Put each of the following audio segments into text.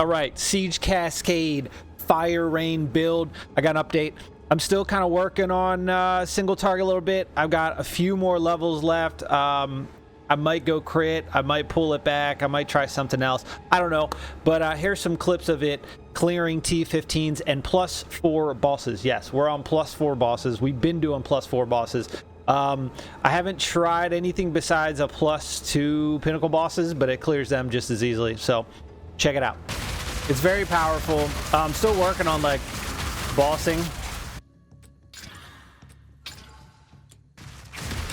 All right, Siege Cascade Fire Rain build. I got an update. I'm still kind of working on single target a little bit. I've got a few more levels left. I might go crit. I might pull it back. I might try something else. I don't know. But here's some clips of it clearing T15s and +4 bosses. Yes, we're on +4 bosses. We've been doing +4 bosses. I haven't tried anything besides a +2 pinnacle bosses, but it clears them just as easily. So check it out. It's very powerful. I'm still working on like bossing,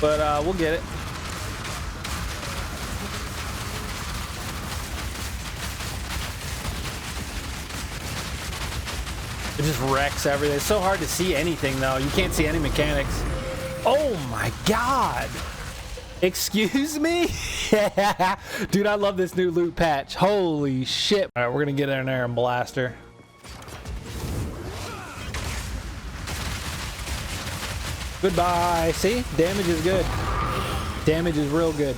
but we'll get it. It just wrecks everything. It's so hard to see anything though. You can't see any mechanics. Oh my god. Excuse me? Dude, I love this new loot patch. Holy shit. All right, we're gonna get in there and blast her. Goodbye. See? Damage is good. Damage is real good.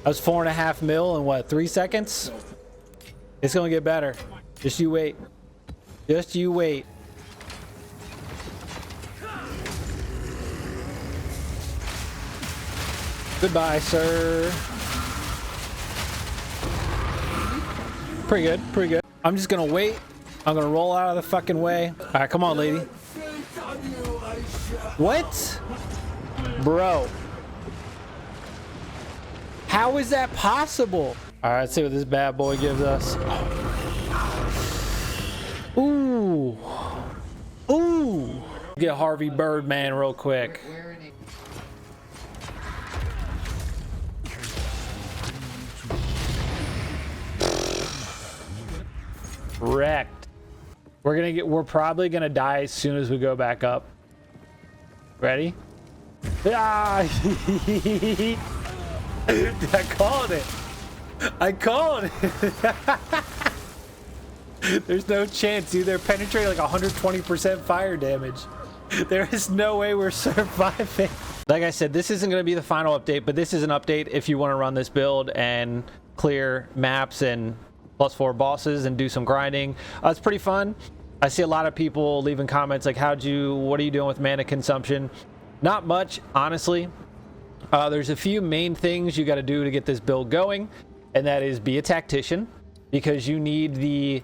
I was 4.5 mil in what, 3 seconds? It's gonna get better. Just you wait. Just you wait. Goodbye, sir. Pretty good, pretty good. I'm just gonna wait. I'm gonna roll out of the fucking way. All right, come on, lady. What? Bro. How is that possible? All right, let's see what this bad boy gives us. Ooh. Ooh. Get Harvey Birdman real quick. Wrecked. We're probably gonna die as soon as we go back up. Ready? Ah! I called it. I called it. There's no chance, dude. They're penetrating like 120% fire damage. There is no way we're surviving. Like I said, this isn't going to be the final update, but this is an update if you want to run this build and clear maps and +4 bosses and do some grinding. It's pretty fun. I see a lot of people leaving comments like, what are you doing with mana consumption? Not much, honestly. There's a few main things you got to do to get this build going, and that is be a tactician, because you need the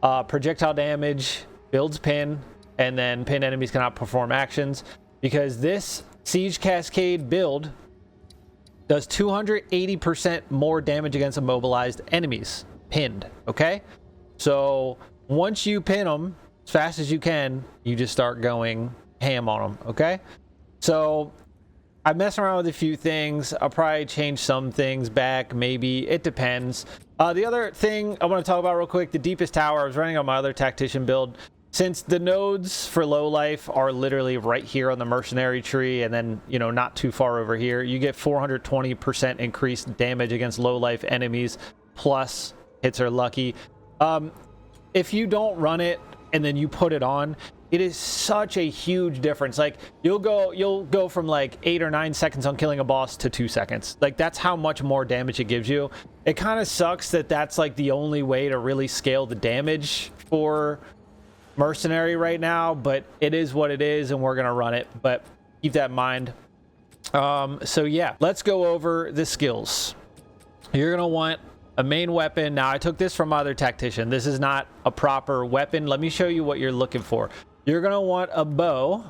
projectile damage, builds pin, and then pin enemies cannot perform actions, because this Siege Cascade build does 280% more damage against immobilized enemies pinned. Okay, so once you pin them as fast as you can, you just start going ham on them. Okay, so I mess around with a few things. I'll probably change some things back, maybe. It depends. The other thing I want to talk about real quick, the deepest tower. I was running on my other tactician build. Since the nodes for low life are literally right here on the mercenary tree, and then, you know, not too far over here, you get 420% increased damage against low life enemies, plus hits are lucky. If you don't run it and then you put it on, it is such a huge difference. Like you'll go from like 8 or 9 seconds on killing a boss to 2 seconds. Like that's how much more damage it gives you. It kind of sucks that that's like the only way to really scale the damage for mercenary right now, but it is what it is, and we're gonna run it. But keep that in mind. So yeah, let's go over the skills. You're gonna want a main weapon. Now I took this from my other tactician. This is not a proper weapon. Let me show you what you're looking for. You're gonna want a bow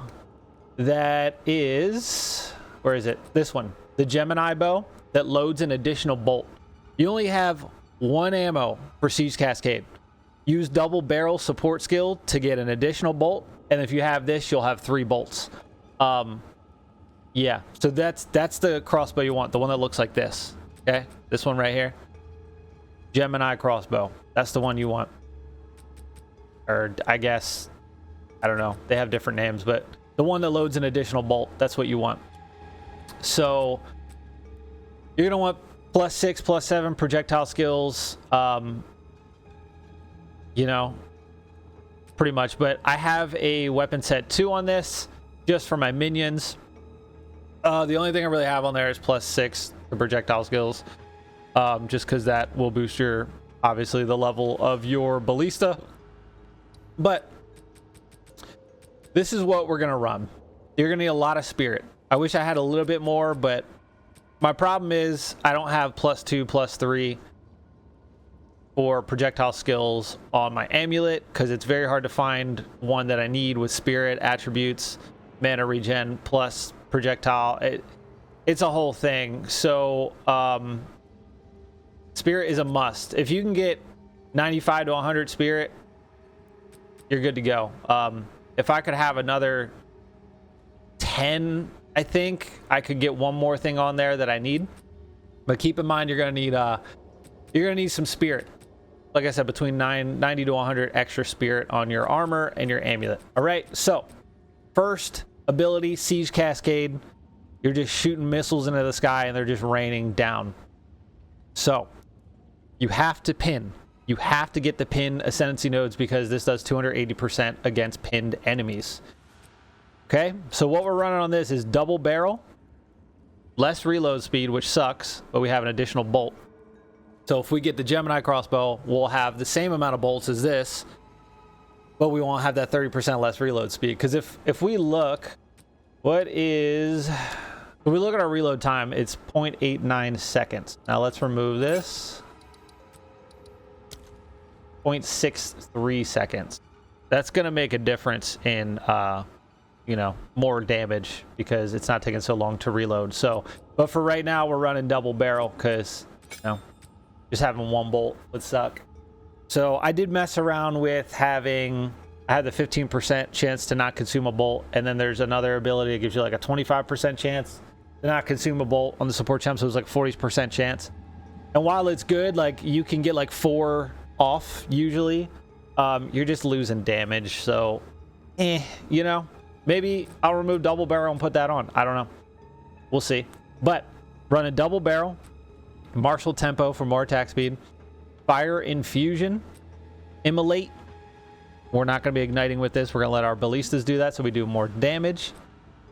that is, where is it? This one, the Gemini bow that loads an additional bolt. You only have 1 ammo for Siege Cascade. Use double barrel support skill to get an additional bolt, and if you have this, you'll have 3 bolts. Yeah, so that's the crossbow you want, the one that looks like this. Okay, this one right here, Gemini crossbow. That's the one you want, or I guess, I don't know, they have different names, but the one that loads an additional bolt, that's what you want. So you're gonna want +6, +7 projectile skills. You know, pretty much. But I have a weapon set 2 on this just for my minions. The only thing I really have on there is +6 the projectile skills, just because that will boost your obviously the level of your ballista. But this is what we're going to run. You're going to need a lot of spirit. I wish I had a little bit more, but my problem is I don't have +2, +3 for projectile skills on my amulet, because it's very hard to find one that I need with spirit, attributes, mana regen, plus projectile. It's a whole thing. So spirit is a must. If you can get 95 to 100 spirit, you're good to go. If I could have another 10, I think I could get one more thing on there that I need. But keep in mind, you're gonna need some spirit. Like I said, between 90 to 100 extra spirit on your armor and your amulet. All right, so first ability, Siege Cascade. You're just shooting missiles into the sky and they're just raining down. So you have to pin. You have to get the pin ascendancy nodes, because this does 280% against pinned enemies. Okay, so what we're running on this is double barrel, less reload speed, which sucks, but we have an additional bolt. So if we get the Gemini crossbow, we'll have the same amount of bolts as this, but we won't have that 30% less reload speed. Because if we look, if we look at our reload time, it's 0.89 seconds. Now let's remove this. 0.63 seconds. That's going to make a difference in, you know, more damage, because it's not taking so long to reload. So, but for right now, we're running double barrel because, you know, just having one bolt would suck. So I did mess around with I had the 15% chance to not consume a bolt, and then there's another ability that gives you like a 25% chance to not consume a bolt on the support champ, so it was like 40% chance. And while it's good, like you can get like 4 off usually, you're just losing damage. So, you know, maybe I'll remove double barrel and put that on. I don't know. We'll see. But run a double barrel, martial tempo for more attack speed, fire infusion, immolate. We're not going to be igniting with this. We're going to let our ballistas do that, so we do more damage,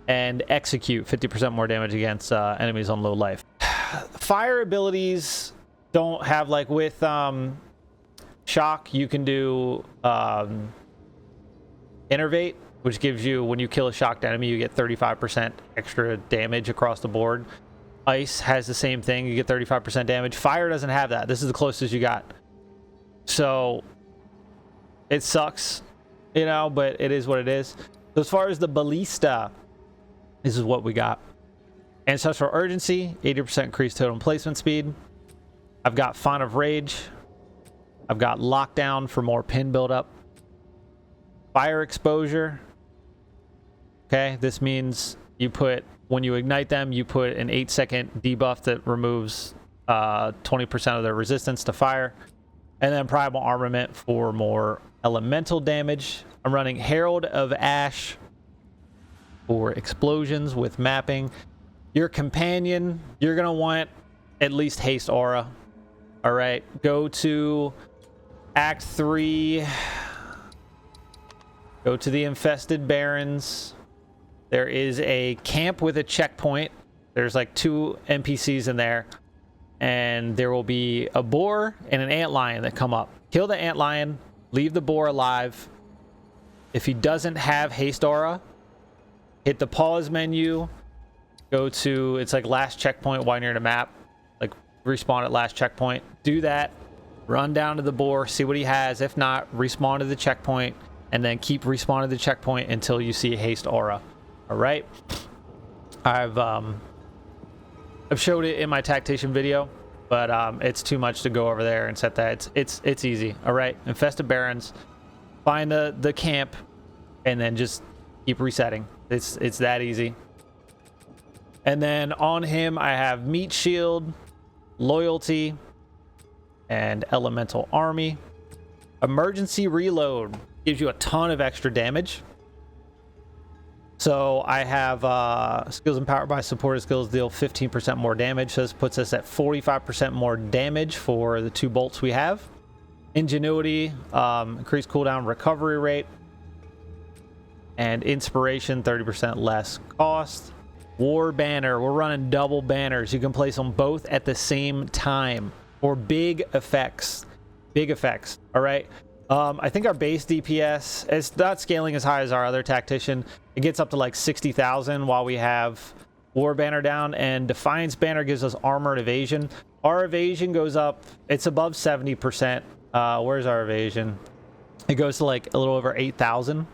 and execute 50% more damage against enemies on low life. Fire abilities don't have, like with shock, you can do innervate, which gives you, when you kill a shocked enemy, you get 35% extra damage across the board. Ice has the same thing. You get 35% damage. Fire doesn't have that. This is the closest you got. So it sucks, you know, but it is what it is. So as far as the ballista, this is what we got. Ancestral Urgency, 80% increased totem placement speed. I've got Font of Rage. I've got Lockdown for more pin buildup. Fire Exposure. Okay, this means you put, when you ignite them, you put an 8-second debuff that removes 20% of their resistance to fire. And then Primal Armament for more elemental damage. I'm running Herald of Ash for explosions with mapping. Your companion, you're going to want at least Haste Aura. All right, go to Act 3. Go to the Infested Barrens. There is a camp with a checkpoint. There's like 2 NPCs in there. And there will be a boar and an antlion that come up. Kill the antlion. Leave the boar alive. If he doesn't have Haste Aura, hit the pause menu. Go to, it's like last checkpoint while you're in a map. Like respawn at last checkpoint. Do that. Run down to the boar. See what he has. If not, respawn to the checkpoint. And then keep respawning to the checkpoint until you see Haste Aura. All right. I've showed it in my tactician video, but it's too much to go over there and set that. It's easy. All right. Infested Barrens. Find the camp, and then just keep resetting. It's that easy. And then on him, I have Meat Shield, Loyalty, and Elemental Army. Emergency Reload gives you a ton of extra damage. So I have skills empowered by supported skills deal 15% more damage. So this puts us at 45% more damage for the 2 bolts we have. Ingenuity, increased cooldown recovery rate. And Inspiration, 30% less cost. War Banner, we're running double banners. You can place them both at the same time for big effects. big effects. All right. I think our base DPS, it's not scaling as high as our other tactician. It gets up to like 60,000 while we have War Banner down, and Defiance Banner gives us armor and evasion. Our evasion goes up, it's above 70%. Where's our evasion? It goes to like a little over 8,000,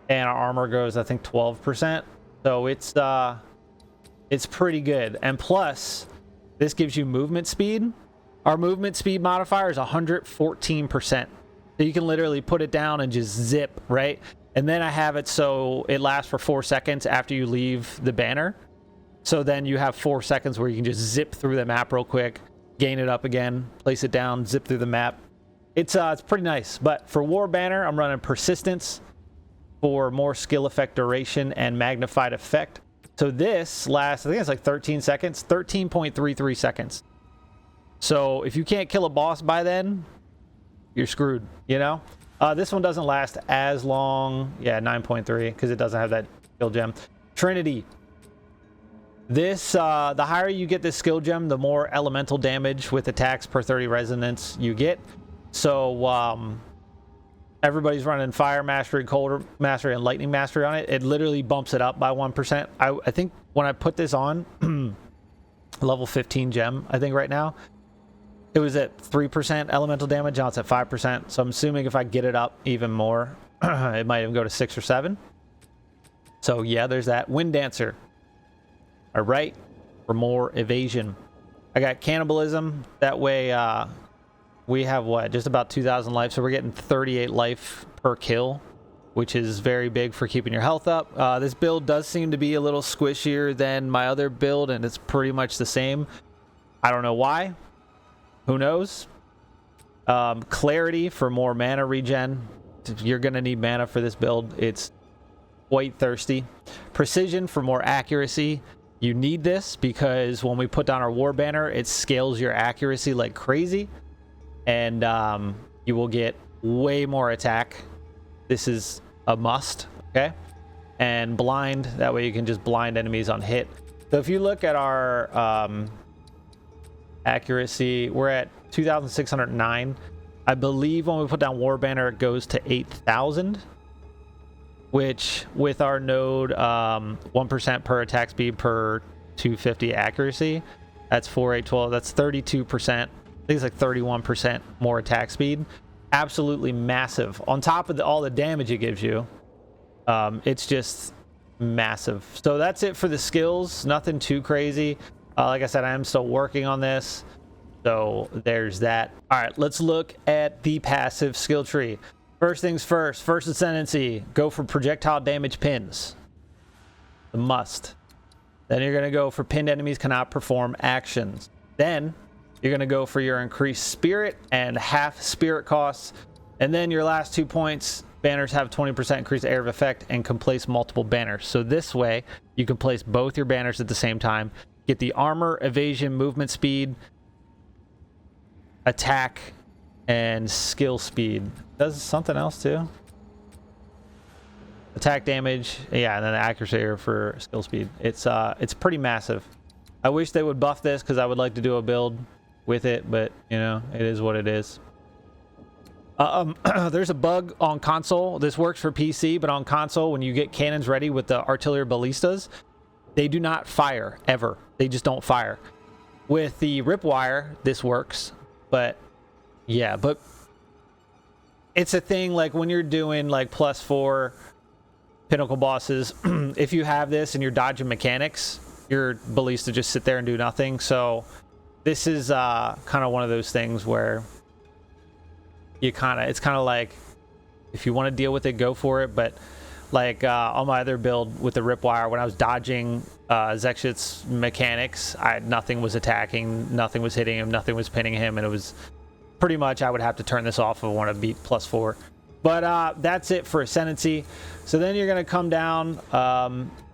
and our armor goes, I think, 12%. So it's pretty good. And plus, this gives you movement speed. Our movement speed modifier is 114%. So you can literally put it down and just zip, right? And then I have it so it lasts for 4 seconds after you leave the banner. So then you have 4 seconds where you can just zip through the map real quick, gain it up again, place it down, zip through the map. It's pretty nice. But for War Banner, I'm running Persistence for more skill effect duration and magnified effect. So this lasts, I think it's like 13 seconds, 13.33 seconds. So if you can't kill a boss by then, you're screwed, you know? This one doesn't last as long. Yeah, 9.3, because it doesn't have that skill gem. Trinity. This, the higher you get this skill gem, the more elemental damage with attacks per 30 resonance you get. So, everybody's running Fire Mastery, Cold Mastery, and Lightning Mastery on it. It literally bumps it up by 1%. I think when I put this on, level 15 gem, I think right now, it was at 3% elemental damage. Now it's at 5%. So I'm assuming if I get it up even more, it might even go to 6 or 7. So yeah, there's that. Wind Dancer. All right, for more evasion. I got Cannibalism. That way, we have what? Just about 2,000 life. So we're getting 38 life per kill, which is very big for keeping your health up. This build does seem to be a little squishier than my other build, and it's pretty much the same. I don't know why. Who knows? Clarity for more mana regen. You're going to need mana for this build. It's quite thirsty. Precision for more accuracy. You need this because when we put down our War Banner, it scales your accuracy like crazy. And you will get way more attack. This is a must, okay? And blind. That way you can just blind enemies on hit. So if you look at our accuracy, we're at 2,609. I believe when we put down War Banner, it goes to 8,000. Which, with our node, 1% per attack speed per 250 accuracy, that's 4, 8, 12. That's 32%. I think it's like 31% more attack speed. Absolutely massive. On top of all the damage it gives you, it's just massive. So that's it for the skills. Nothing too crazy. Like I said, I am still working on this. So there's that. All right, let's look at the passive skill tree. First things first, first ascendancy, go for projectile damage pins. The must. Then you're going to go for pinned enemies cannot perform actions. Then you're going to go for your increased spirit and half spirit costs. And then your last 2 points, banners have 20% increased area of effect and can place multiple banners. So this way you can place both your banners at the same time. Get the armor, evasion, movement speed, attack, and skill speed. Does something else too. Attack damage, yeah, and then the accuracy for skill speed. It's pretty massive. I wish they would buff this because I would like to do a build with it, but you know, it is what it is. There's a bug on console. This works for PC, but on console, when you get cannons ready with the artillery ballistas, they do not fire ever. They just don't fire. With the ripwire, this works, but yeah, but it's a thing like when you're doing like +4 pinnacle bosses, if you have this and you're dodging mechanics, your ballista just sit there and do nothing. So this is kind of one of those things where you it's kind of like if you want to deal with it, go for it. But like on my other build with the ripwire, when I was dodging Zekshit's mechanics, nothing was attacking, nothing was hitting him, nothing was pinning him, and it was pretty much I would have to turn this off if I want to beat +4. But that's it for Ascendancy. So then you're going to come down,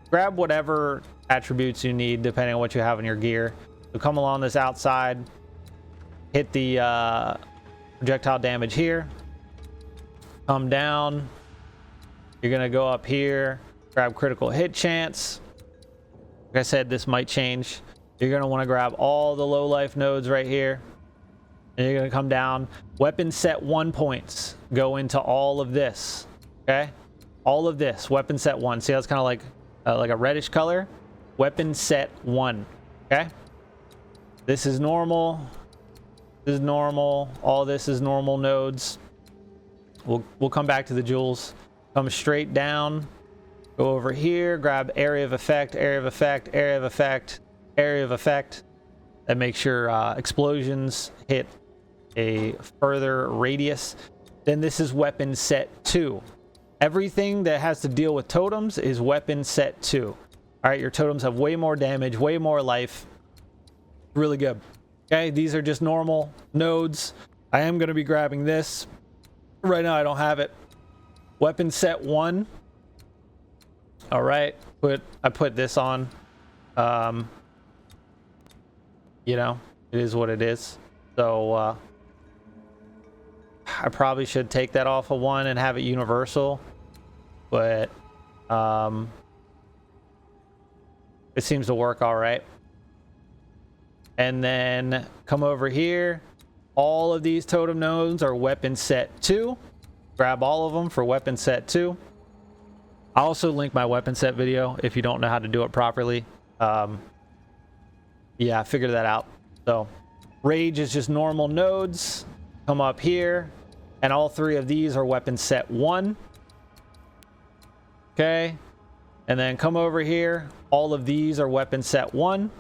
grab whatever attributes you need depending on what you have in your gear. So come along this outside, hit the projectile damage here, come down, you're going to go up here, grab critical hit chance. Like I said, this might change. You're going to want to grab all the low life nodes right here. And you're going to come down. Weapon set 1 points go into all of this. Okay? All of this. Weapon set 1. See how it's kind of like a reddish color? Weapon set 1. Okay? This is normal. This is normal. All this is normal nodes. We'll come back to the jewels. Come straight down. Go over here. Grab area of effect, area of effect, area of effect, area of effect. And make sure explosions hit a further radius. Then this is weapon set 2. Everything that has to deal with totems is weapon set 2. All right, your totems have way more damage, way more life. Really good. Okay, these are just normal nodes. I am going to be grabbing this. Right now, I don't have it. Weapon set 1. All right, I put this on. You know, it is what it is. So I probably should take that off of 1 and have it universal, but it seems to work all right. And then come over here. All of these totem nodes are weapon set 2. Grab all of them for weapon set 2. I'll also link my weapon set video if you don't know how to do it properly. Yeah, figure that out. So rage is just normal nodes. Come up here, and all 3 of these are weapon set 1. Okay, and then come over here. All of these are weapon set 1.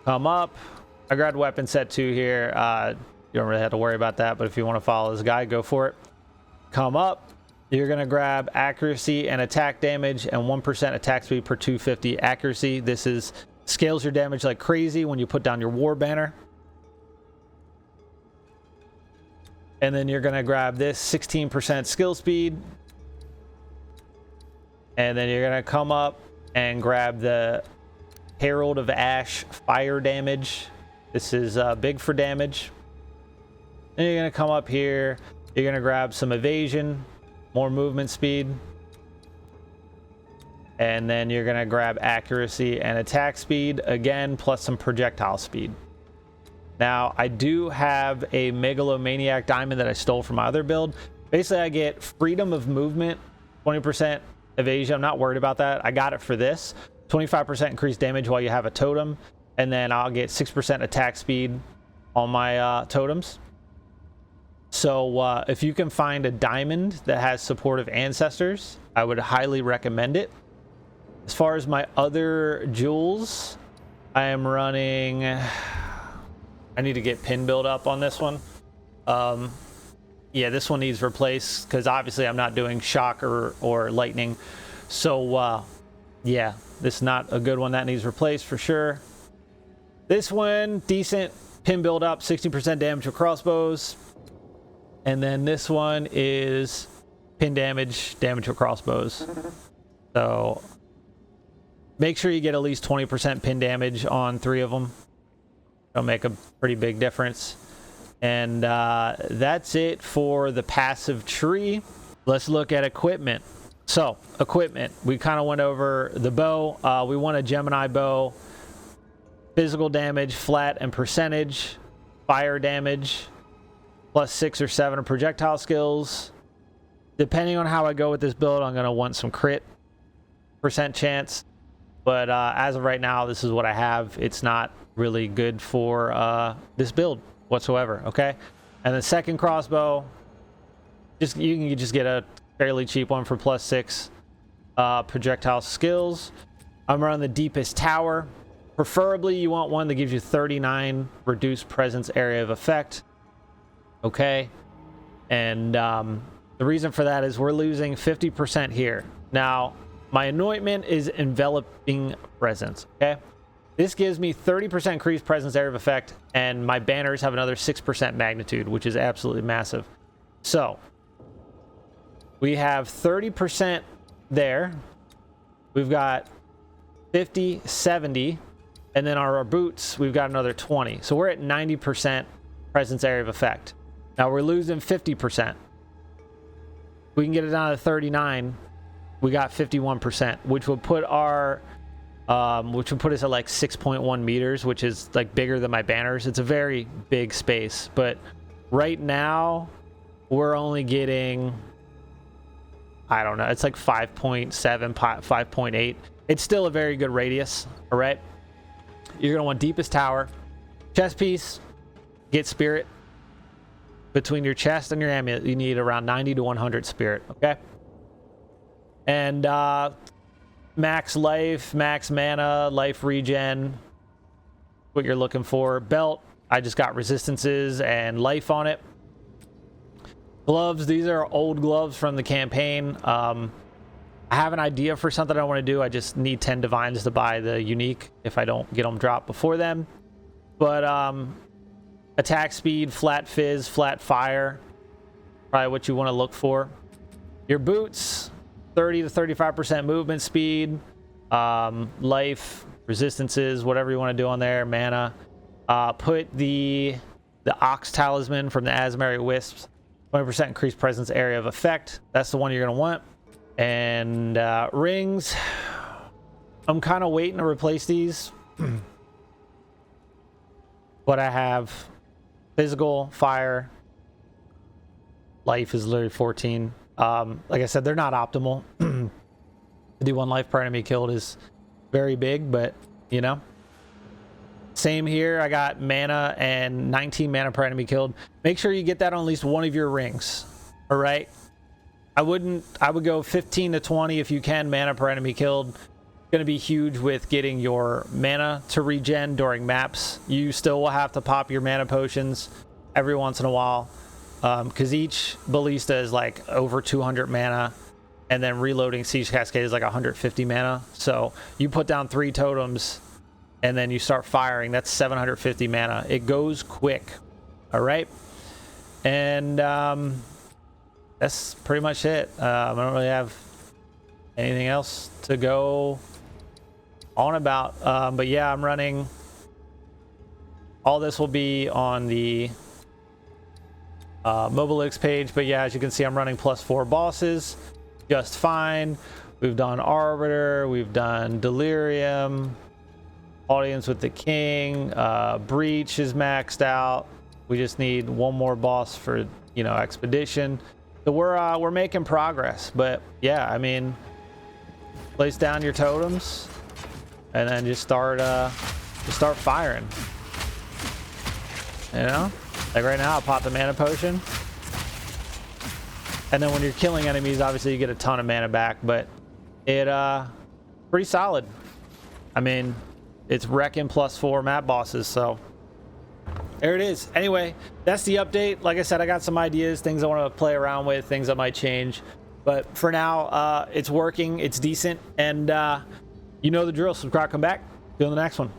Come up. I grabbed weapon set 2 here. You don't really have to worry about that, but if you want to follow this guy, go for it. Come up. You're going to grab accuracy and attack damage and 1% attack speed per 250 accuracy. This is scales your damage like crazy when you put down your war banner. And then you're going to grab this 16% skill speed. And then you're going to come up and grab the Herald of Ash fire damage. This is big for damage. Then you're going to come up here. You're going to grab some evasion, more movement speed. And then you're going to grab accuracy and attack speed again, plus some projectile speed. Now, I do have a Megalomaniac diamond that I stole from my other build. Basically, I get freedom of movement, 20% evasion. I'm not worried about that. I got it for this. 25% increased damage while you have a totem. And then I'll get 6% attack speed on my totems. So if you can find a diamond that has supportive ancestors, I would highly recommend it. As far as my other jewels, I am running... I need to get pin build up on this one. Yeah, this one needs replaced because obviously I'm not doing shock or lightning. So yeah, this is not a good one. That needs replaced for sure. This one, decent pin build up, 60% damage with crossbows. And then this one is pin damage with crossbows. So make sure you get at least 20% pin damage on 3 of them. It'll make a pretty big difference. And that's it for the passive tree. Let's look at equipment. So equipment, we kind of went over the bow. We want a Gemini bow. Physical damage, flat and percentage. Fire damage, plus 6 or 7 of projectile skills. Depending on how I go with this build, I'm going to want some crit percent chance. But as of right now, this is what I have. It's not really good for this build whatsoever. Okay, and the second crossbow, you can just get a fairly cheap one for plus 6 projectile skills. I'm running the deepest tower. Preferably you want one that gives you 39 reduced presence area of effect. Okay, and the reason for that is we're losing 50% here. Now my anointment is enveloping presence. Okay, this gives me 30% increased presence area of effect, and my banners have another 6% magnitude, which is absolutely massive. So we have 30% there. We've got 50, 70, and then our boots, we've got another 20. So we're at 90% presence area of effect. Now we're losing 50%. We can get it down to 39. We got 51%, which would put our which would put us at like 6.1 meters, which is like bigger than my banners. It's a very big space, but right now we're only getting, I don't know, it's like 5.7, 5.8. It's still a very good radius. All right, you're gonna want deepest tower, chest piece, get spirit. Between your chest and your amulet, you need around 90 to 100 spirit. Okay, and max life, max mana, life regen, what you're looking for. Belt, I just got resistances and life on it. Gloves, these are old gloves from the campaign. I have an idea for something I want to do. I just need 10 divines to buy the unique if I don't get them dropped before then. But attack speed, flat fizz, flat fire, probably what you want to look for. Your boots, 30 to 35% movement speed, life, resistances, whatever you want to do on there, mana. Put the Ox Talisman from the Azmary Wisps, 20% increased presence area of effect. That's the one you're going to want. And rings, I'm kind of waiting to replace these. But I have physical, fire, life is literally 14. Like I said, they're not optimal. To do 1 life per enemy killed is very big, but you know. Same here, I got mana and 19 mana per enemy killed. Make sure you get that on at least one of your rings. All right, I would go 15 to 20 if you can mana per enemy killed. Going to be huge with getting your mana to regen during maps. You still will have to pop your mana potions every once in a while, because each ballista is like over 200 mana, and then reloading Siege Cascade is like 150 mana. So you put down 3 totems and then you start firing, that's 750 mana. It goes quick. All right, and that's pretty much it. I don't really have anything else to go on about, but yeah, I'm running, all this will be on the Mobilytics page, but yeah, as you can see, I'm running +4 bosses just fine. We've done Arbiter, we've done Delirium, Audience with the King, Breach is maxed out. We just need one more boss for, you know, Expedition. So we're making progress. But yeah, I mean, place down your totems and then just start firing. You know, like right now I'll pop the mana potion, and then when you're killing enemies, obviously you get a ton of mana back, but it pretty solid. I mean, it's wrecking +4 map bosses, so there it is. Anyway, that's the update. Like I said, I got some ideas, things I want to play around with, things that might change, but for now it's working, it's decent, and you know the drill. Subscribe, come back, see you on the next one.